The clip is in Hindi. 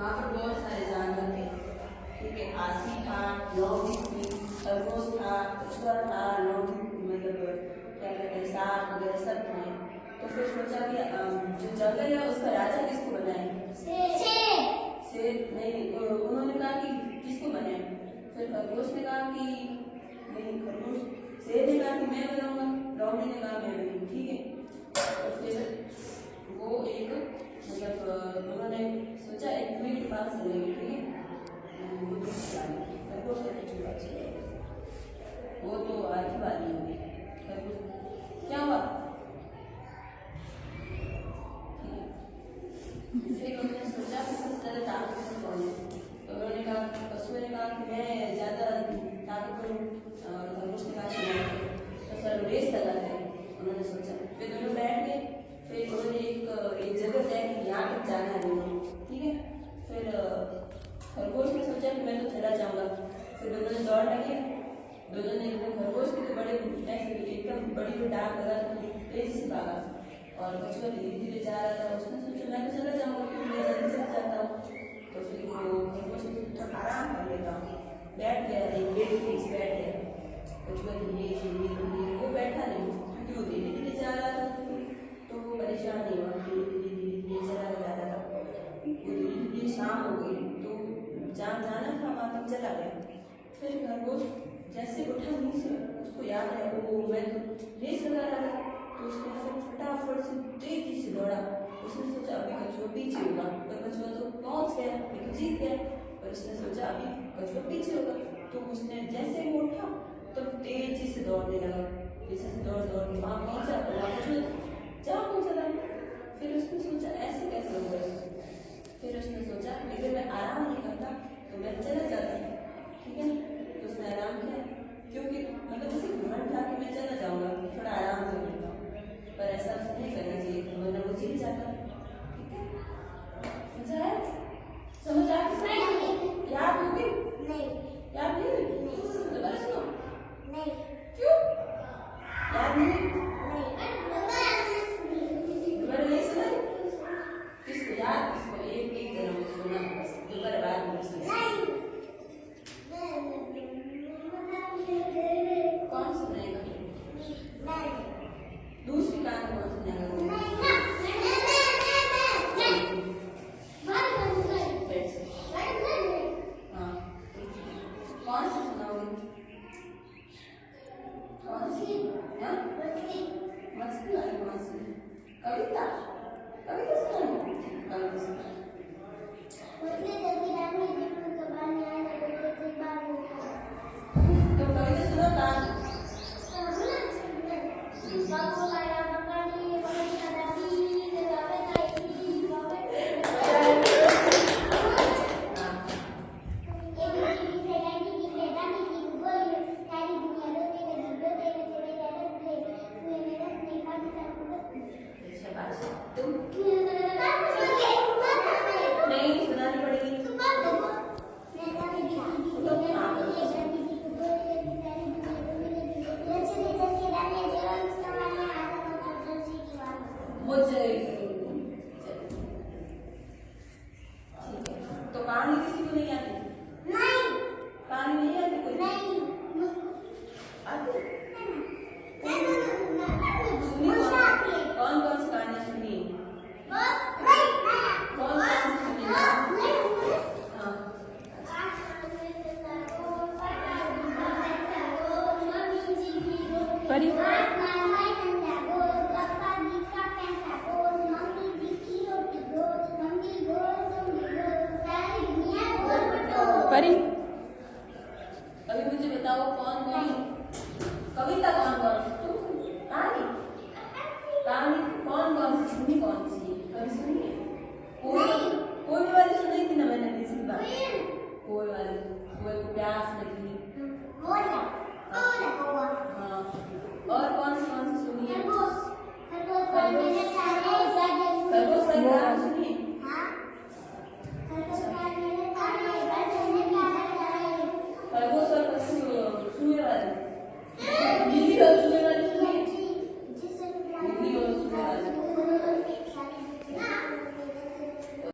वहाँ पर बहुत सारे जानवर थे, ठीक है। हाथी था, लोमड़ी थी, खरगोश था, कछुआ था, लोमड़ी मतलब क्या कहते हैं सांप वगैरह सब थे। तो फिर सोचा कि जो जंगल है उसका राजा किसको बनाएं? शेर नहीं, उन्होंने कहा कि किसको बनाएं? फिर खरगोश ने कहा कि नहीं, खरगोश शेर ने कहा कि मैं बनाऊंगा, लोमड़ी ने कहा मैं बनाऊंगी, ठीक है। तो फिर वो एक मतलब उन्होंने सोचा एक कुएं के पास चलेंगे, ठीक है। खरगोश ने पूछा वो तो आधी बात नहीं होगी, क्या हुआ? फिर उन्होंने सोचा कि सबसे ज़्यादा ताकतवर कौन है? तो उन्होंने कहा, कछुए ने कहा कि मैं ज़्यादा ताकतवर हूँ, और खरगोश ने कहा कि मैं, तो सर रेस लगाते हैं, उन्होंने सोचा। फिर दोनों बैठ गए, फिर उन्होंने एक जगह तय की यहाँ तक जाना है दोनों, ठीक है। फिर खरगोश ने सोचा कि मैं तो चला जाऊँगा। फिर दोनों ने दौड़ लगी, दोनों ने एकदम, खरगोश के तो बड़े ऐसे एकदम बड़ी डाक लगा तो तेजी से भागा, और कछुआ धीरे धीरे जा रहा था। उसने सोचा मैं तो चला जाऊँगा क्योंकि मैं जल्दी चल जाता हूँ। तो फिर वो खरगोश ने आराम कर लेता हूँ, बैठ गया, एक पेड़ के पीछे बैठ गया। कछुआ धीरे धीरे वो बैठा नहीं क्योंकि वो धीरे धीरे जा रहा था, तो वो परेशान नहीं हुआ, धीरे धीरे चला जा रहा था। वो धीरे धीरे शाम हो गई, तो जहाँ जाना था वहाँ तक चला गया। फिर खरगोश जैसे उठा नीचे, उसको याद है वो मैं रेस लगा रहा था, तो उसने फिर फटाफट से तेजी से दौड़ा। उसने सोचा अभी कछुआ पीछे होगा, पर कछुआ तो पहुंच गया, लेकिन जीत गया। पर उसने सोचा अभी कछुआ पीछे होगा, तो उसने जैसे वो उठा तो तेजी से दौड़ने लगा, पीछे से दौड़ दौड़ के वहाँ पहुंचा, तो वहाँ कछुआ जहाँ पहुंचा था। फिर उसने सोचा ऐसे कैसे हो गया? फिर उसने सोचा अगर मैं आराम नहीं करता तो मैं चला जाता, ठीक है। तो उसने आराम किया, क्योंकि मतलब उसे घमंड था कि मैं चला जाऊंगा, थोड़ा आराम कर लेता हूँ, पर ऐसा उसे नहीं करना चाहिए, वरना वो जीत जाता, ठीक है। समझ आया? समझ आ गई? याद होगी? नहीं। याद नहीं हुई? दोबारा सुनो। नहीं। क्यों? याद नहीं? दोबारा नहीं सुना? किसको याद? किसको? एक जन्म सुना, बस दोबारा बाद में सुना। कौन सुनाएगा? दूसरी कहानी कौन सुनाएगा? हाँ, कौन सी सुनाओगे? कौन सी? हाँ? मछली वाली कौन सी? कविता? कविता सुनाओगे? कविता सुनाओ। तो कविता सुनो कहानी। नहीं सुनानी पड़ेगी। मुझे तो कहानी किसी को नहीं आती? नहीं। कहानी नहीं आती कोई? नहीं। आती? सुनी कौन कौन सी कहानियाँ सुनी? कौन कौन सी सुनी? हाँ। परी? परी? अभी मुझे बताओ कौन कौन कविता कौन कौन कहानी कहानी कौन कौन सी सुनी? कौन सी कभी सुनी है? कोई वाली सुनी थी ना मैंने पिछली बार, कोई वाली, कोई प्यास में